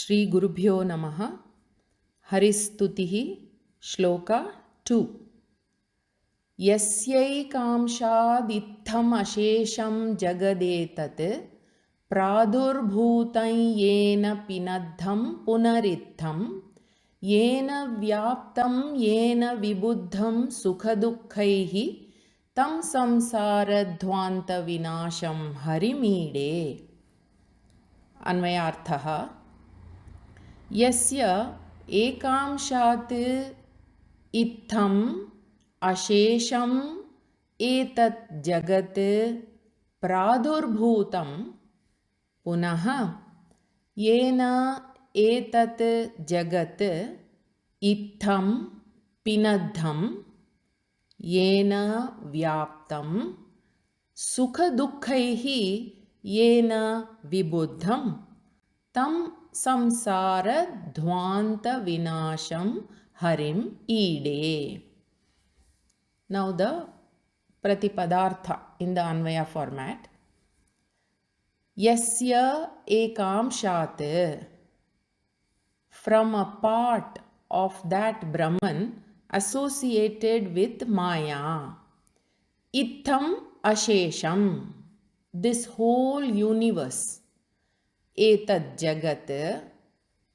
Shri Gurubhyo Namaha. Haristutihi Shloka 2. Yasyaikamshad itham ashesham jagadetat pradurbhutam yena pinadham punaritham yena vyaptam yena vibuddham sukhadukkaihi tam samsaradhvanta vinasham harimide. Anvayarthaha. Yasya ekamshat itham ashesham etat jagat pradurbhutam punaha yena etat jagat itham pinadham yena vyaptam sukha dukkaihi yena vibuddham tam samsara dhvanta vinasham harim ide. Now the pratipadartha in the anvaya format. Yasya ekamshat, from a part of that Brahman associated with Maya. Itham ashesham, this whole universe. Etat jagat,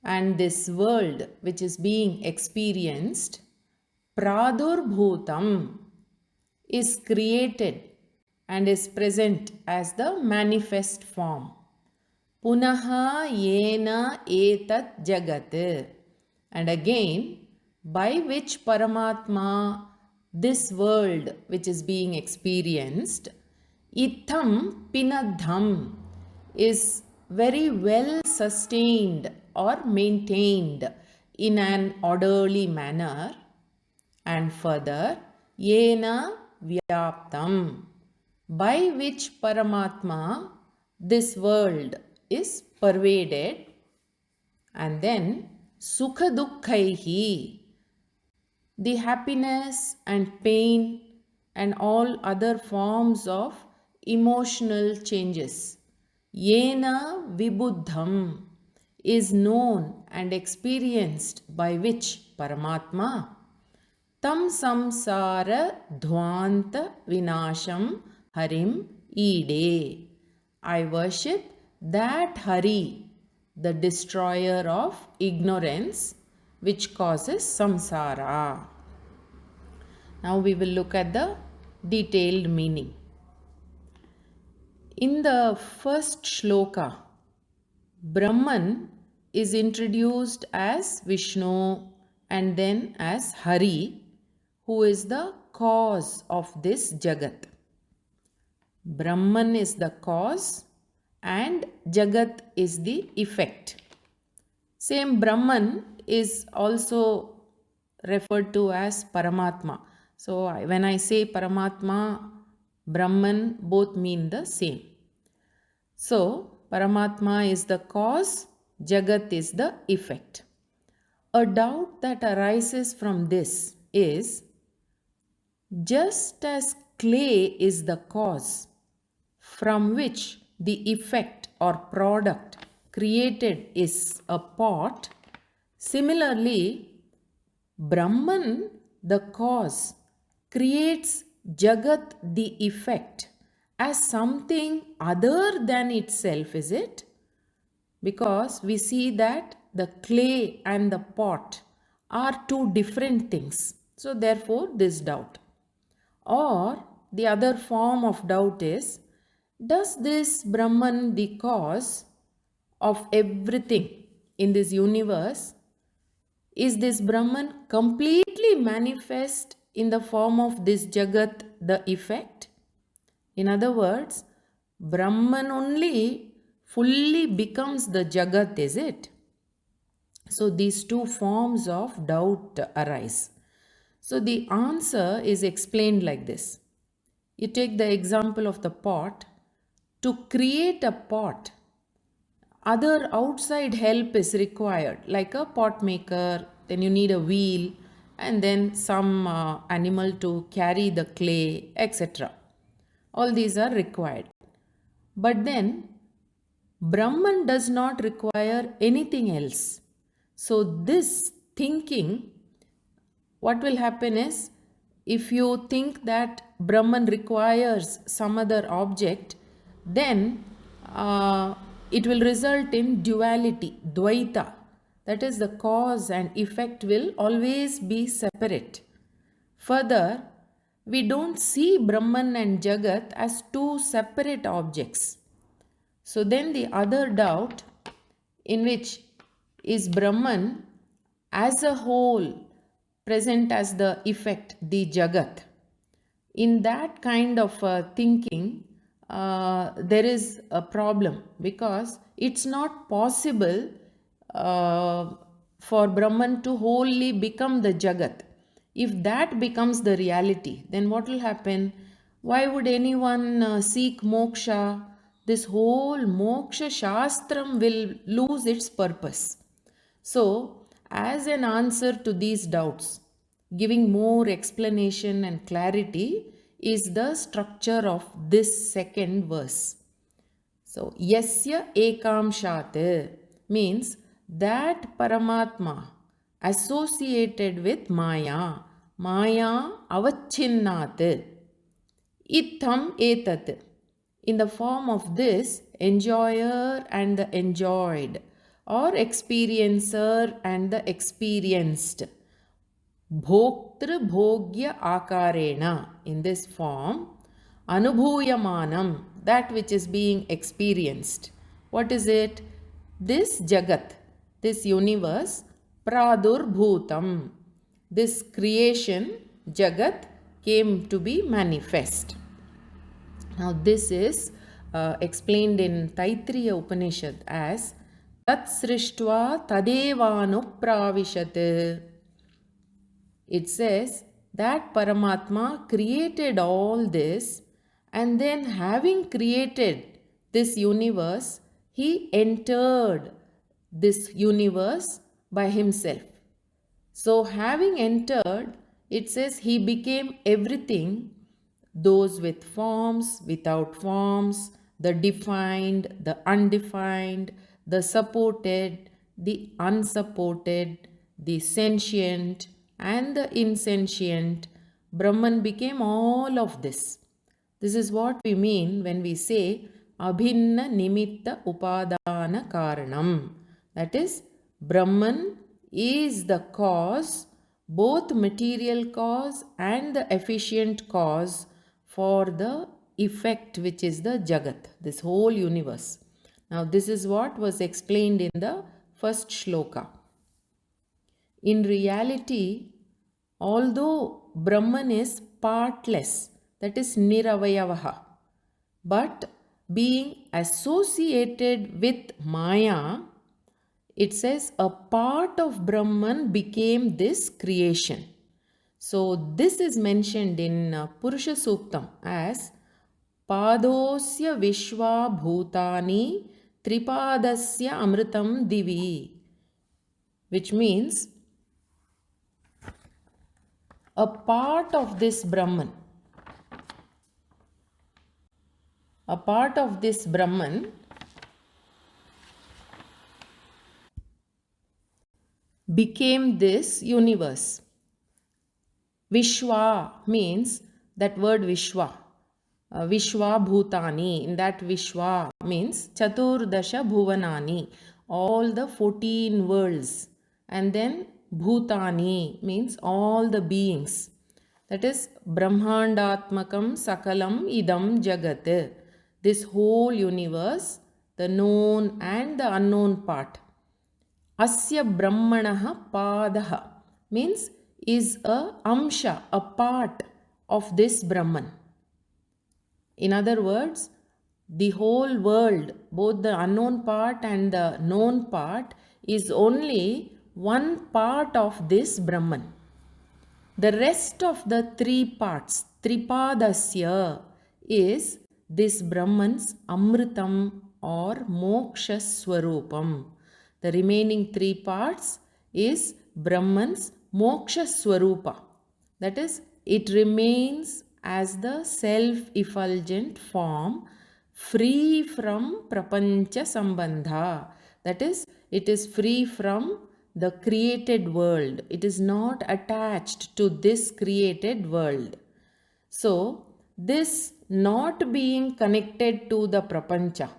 and this world which is being experienced. Pradurbhutam, is created and is present as the manifest form. Punaha yena etat jagat, and again by which Paramatma this world which is being experienced, itham pinadham, is very well sustained or maintained in an orderly manner, and further yena vyaptam, by which Paramatma this world is pervaded, and then sukha dukkaihi, the happiness and pain and all other forms of emotional changes. Yena vibuddham, is known and experienced by which Paramatma tam samsara dhvanta vinasham harim ide. I worship that Hari, the destroyer of ignorance, which causes samsara. Now we will look at the detailed meaning. In the first shloka, Brahman is introduced as Vishnu and then as Hari, who is the cause of this Jagat. Brahman is the cause and Jagat is the effect. Same Brahman is also referred to as Paramatma. So when I say Paramatma, Brahman, both mean the same. So Paramatma is the cause, Jagat is the effect. A doubt that arises from this is, just as clay is the cause from which the effect or product created is a pot, similarly Brahman, the cause, creates Jagat, the effect, as something other than itself, is it? Because we see that the clay and the pot are two different things. So therefore this doubt. Or the other form of doubt is, does this Brahman, the cause of everything in this universe, is this Brahman completely manifest in the form of this Jagat, the effect? In other words, Brahman only fully becomes the Jagat, is it? So these two forms of doubt arise. So the answer is explained like this. You take the example of the pot. To create a pot, other outside help is required, like a pot maker, then you need a wheel, and then some animal to carry the clay, etc. All these are required. But then Brahman does not require anything else. So, this thinking, what will happen is, if you think that Brahman requires some other object, then it will result in duality, dvaita. That is, the cause and effect will always be separate. Further, we don't see Brahman and Jagat as two separate objects. So then the other doubt, in which is Brahman as a whole present as the effect, the Jagat. In that kind of thinking, there is a problem, because it's not possible for Brahman to wholly become the Jagat. If that becomes the reality, then what will happen? Why would anyone seek moksha? This whole moksha shastram will lose its purpose. So, as an answer to these doubts, giving more explanation and clarity is the structure of this second verse. So, yasya ekamshat means that Paramatma associated with Maya, Maya avachinnat, itham etat, in the form of this enjoyer and the enjoyed, or experiencer and the experienced. Bhoktru bhogya akarena, in this form, anubhuyamanam, that which is being experienced. What is it? This Jagat, this universe, pradurbhutam, this creation, Jagat, came to be manifest. Now this is explained in Taittiriya Upanishad as Tat srishtva tadevanupravishat. It says that Paramatma created all this, and then having created this universe, he entered this universe by himself. So having entered, it says he became everything, those with forms, without forms, the defined, the undefined, the supported, the unsupported, the sentient and the insentient. Brahman became all of this. This is what we mean when we say abhinna nimitta upadana karanam. That is, Brahman is the cause, both material cause and the efficient cause for the effect which is the Jagat, this whole universe. Now this is what was explained in the first shloka. In reality, although Brahman is partless, that is niravayavaha, but being associated with Maya, it says a part of Brahman became this creation. So this is mentioned in Purusha Suktam as Padosya Vishwa Bhutani Tripadasya Amritam Divi, which means a part of this Brahman, became this universe. Vishwa means that word Vishwa. Vishwa Bhutani, in that Vishwa means Chaturdasha Bhuvanani, all the 14 worlds. And then Bhutani means all the beings. That is Brahmandatmakam Sakalam Idam Jagat. This whole universe, the known and the unknown part. Asya Brahmanaha Padaha means is a amsha, a part of this Brahman. In other words, the whole world, both the unknown part and the known part, is only one part of this Brahman. The rest of the three parts, Tripadasya, is this Brahman's Amritam or Moksha Swarupam. The remaining three parts is Brahman's Moksha Swarupa. That is, it remains as the self-effulgent form free from prapancha sambandha. That is, it is free from the created world. It is not attached to this created world. So, this not being connected to the prapancha,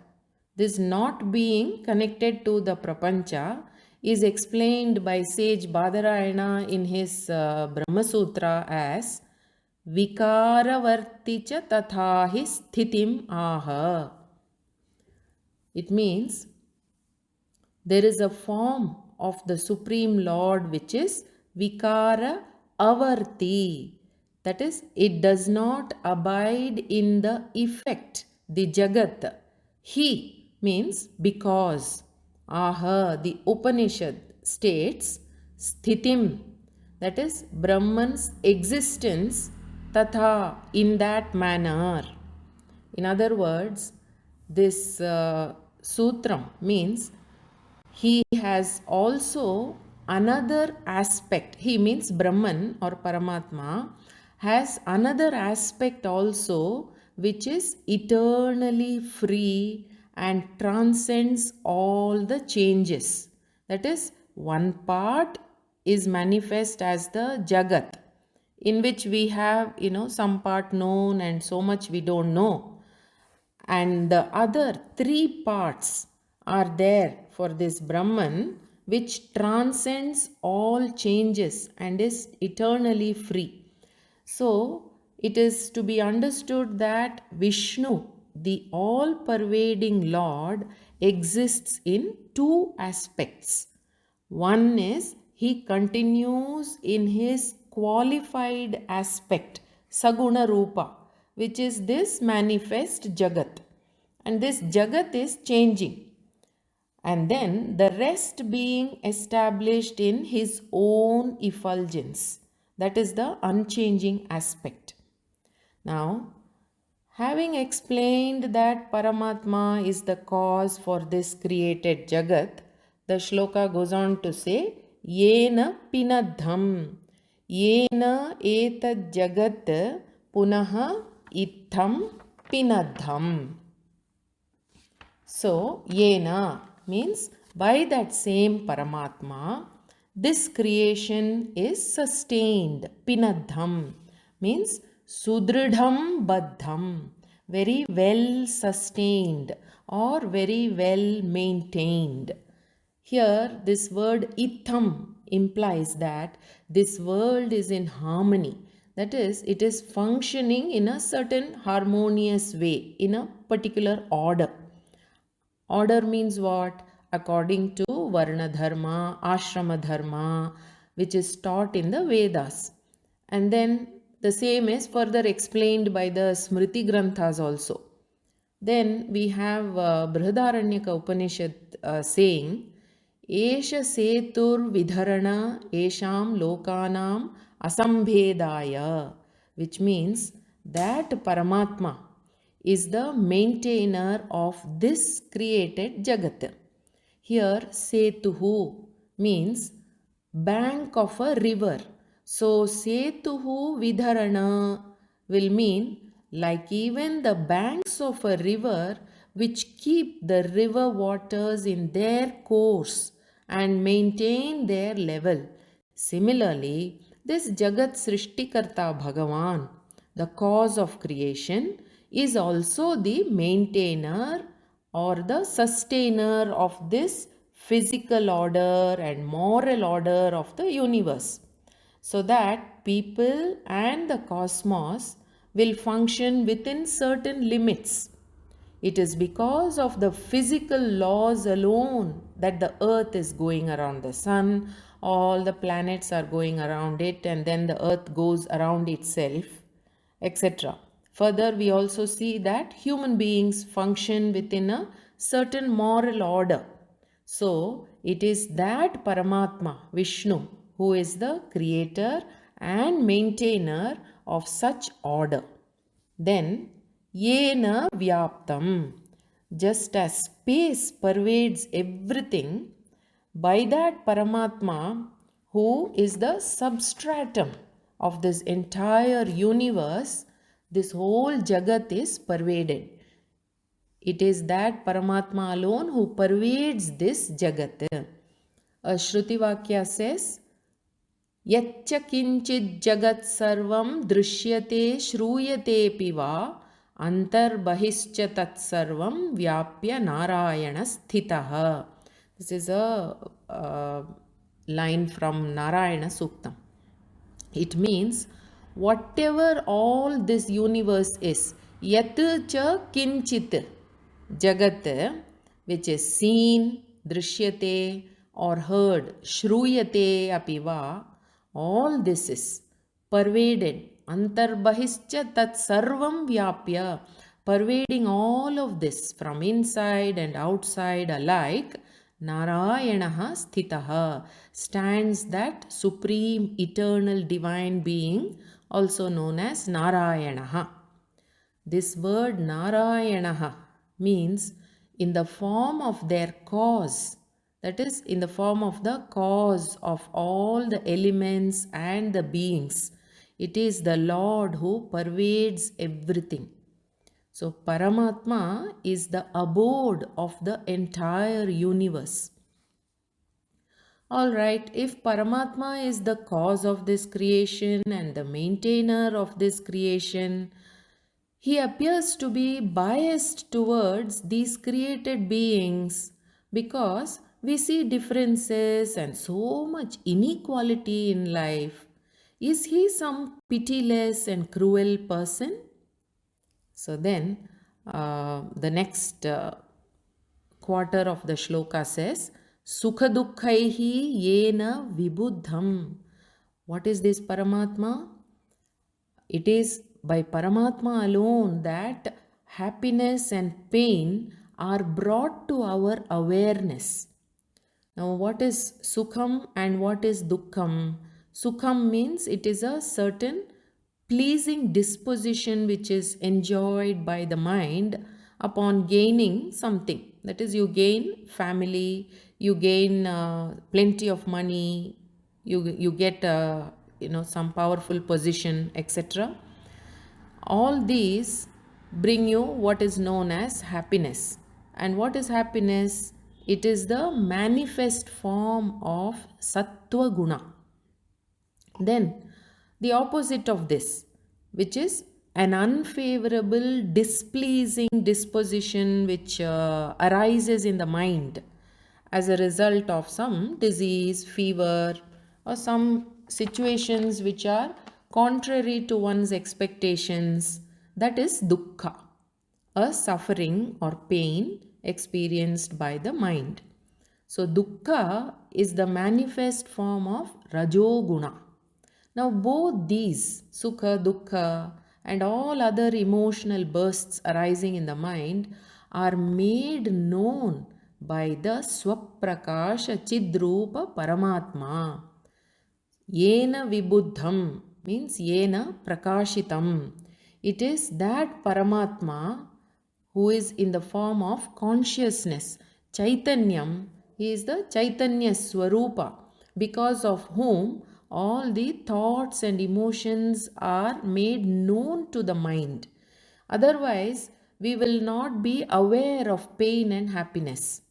this not being connected to the prapancha is explained by sage Badarayana in his Brahma Sutra as vikaravarticha tathahi sthitim aha. It means there is a form of the Supreme Lord which is vikara avarti. That is, it does not abide in the effect, the jagat. He means because. Aha, the Upanishad states sthitim, that is Brahman's existence, tatha, in that manner. In other words, this sutram means he has also another aspect. He means Brahman or Paramatma has another aspect also which is eternally free and transcends all the changes. That is, one part is manifest as the Jagat, in which we have, some part known and so much we don't know. And the other three parts are there for this Brahman, which transcends all changes and is eternally free. So, it is to be understood that Vishnu, the all pervading Lord, exists in two aspects. One is he continues in his qualified aspect, Saguna Rupa, which is this manifest Jagat. And this Jagat is changing. And then the rest being established in his own effulgence. That is the unchanging aspect. Now, having explained that Paramatma is the cause for this created Jagat, the shloka goes on to say, Yena pinadham, Yena etad Jagat punaha itham pinadham. So, Yena means by that same Paramatma, this creation is sustained. Pinadham means Sudridham Baddham, very well sustained or very well maintained. Here, this word itham implies that this world is in harmony. That is, it is functioning in a certain harmonious way, in a particular order. Order means what? According to Varna Dharma, Ashrama Dharma, which is taught in the Vedas. And then the same is further explained by the Smriti Granthas also. Then we have Brihadaranyaka Upanishad saying, Esha setur vidharana esham lokanam asambhedaya, which means that Paramatma is the maintainer of this created Jagat. Here, setuhu means bank of a river. So, setuhu vidharana will mean like even the banks of a river which keep the river waters in their course and maintain their level. Similarly, this Jagat Srishtikarta Bhagavan, the cause of creation, is also the maintainer or the sustainer of this physical order and moral order of the universe, so that people and the cosmos will function within certain limits. It is because of the physical laws alone that the earth is going around the sun, all the planets are going around it, and then the earth goes around itself, etc. Further, we also see that human beings function within a certain moral order. So, it is that Paramatma, Vishnu, who is the creator and maintainer of such order. Then, Yena Vyaptam, just as space pervades everything, by that Paramatma, who is the substratum of this entire universe, this whole Jagat is pervaded. It is that Paramatma alone who pervades this Jagat. A Shruti Vakya says, Yaccha kinchid jagat sarvam drishyate shruyate piva antarbahishcha tat sarvam vyapya narayana sthitaha. This is a line from Narayana Suktam. It means whatever all this universe is, yat cha kinchit jagat, which is seen, drishyate, or heard, shruyate apiva, all this is pervaded, antarbahishcha tat sarvam vyapya, pervading all of this from inside and outside alike. Narayanaha sthitaha, stands that supreme eternal divine being, also known as Narayanaha. This word Narayanaha means in the form of their cause, that is, in the form of the cause of all the elements and the beings. It is the Lord who pervades everything. So Paramatma is the abode of the entire universe. Alright, if Paramatma is the cause of this creation and the maintainer of this creation, he appears to be biased towards these created beings because we see differences and so much inequality in life. Is he some pitiless and cruel person? So then the next quarter of the shloka says, Sukha dukkaihi yena vibuddham. What is this Paramatma? It is by Paramatma alone that happiness and pain are brought to our awareness. Now, what is Sukham and what is Dukkham? Sukham means it is a certain pleasing disposition which is enjoyed by the mind upon gaining something. That is, you gain family, you gain plenty of money, you get some powerful position, etc. All these bring you what is known as happiness. And what is happiness? It is the manifest form of sattva guna. Then the opposite of this, which is an unfavorable, displeasing disposition which arises in the mind as a result of some disease, fever, or some situations which are contrary to one's expectations, that is dukkha, a suffering or pain experienced by the mind. So dukkha is the manifest form of rajoguna. Now both these, sukha, dukkha, and all other emotional bursts arising in the mind are made known by the swaprakasha chidrupa paramatma. Yena vibuddham means yena prakashitam. It is that Paramatma who is in the form of consciousness. Chaitanyam, he is the Chaitanya Swarupa, because of whom all the thoughts and emotions are made known to the mind. Otherwise, we will not be aware of pain and happiness.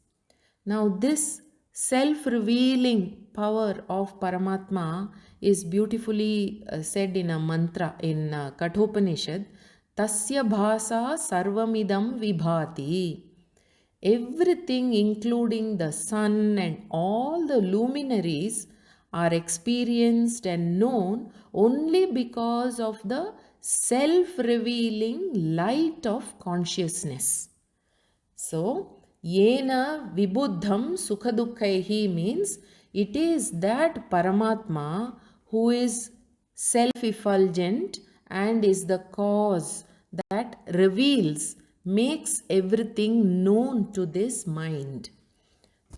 Now, this self-revealing power of Paramatma is beautifully said in a mantra in Kathopanishad, Tasya bhasa sarvamidam vibhati. Everything, including the sun and all the luminaries, are experienced and known only because of the self-revealing light of consciousness. So, Yena vibuddham sukhadukkaihi means it is that Paramatma who is self-effulgent and is the cause that reveals, makes everything known to this mind.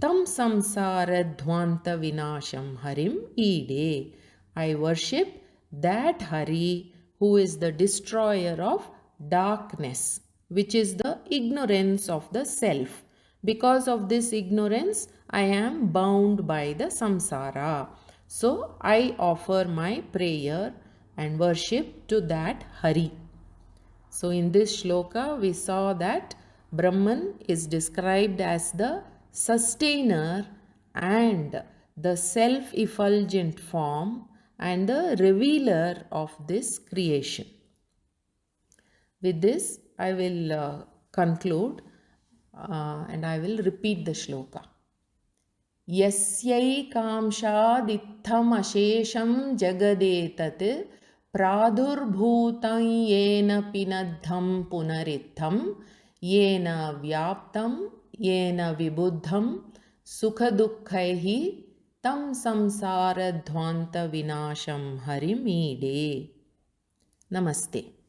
Tam samsara dhvanta vinasham harim ide. I worship that Hari who is the destroyer of darkness, which is the ignorance of the self. Because of this ignorance, I am bound by the samsara. So, I offer my prayer and worship to that Hari. So, in this shloka, we saw that Brahman is described as the sustainer and the self-effulgent form and the revealer of this creation. With this, I will conclude and I will repeat the shloka. यस्यैकांशादित्थमशेषं जगदेतत् प्रादुर्भूतं येन पिनद्धं पुनरित्थं येन व्याप्तं येन विबुद्धं सुखदुःखैः तं संसारध्वान्तविनाशं हरिमीडे. नमस्ते.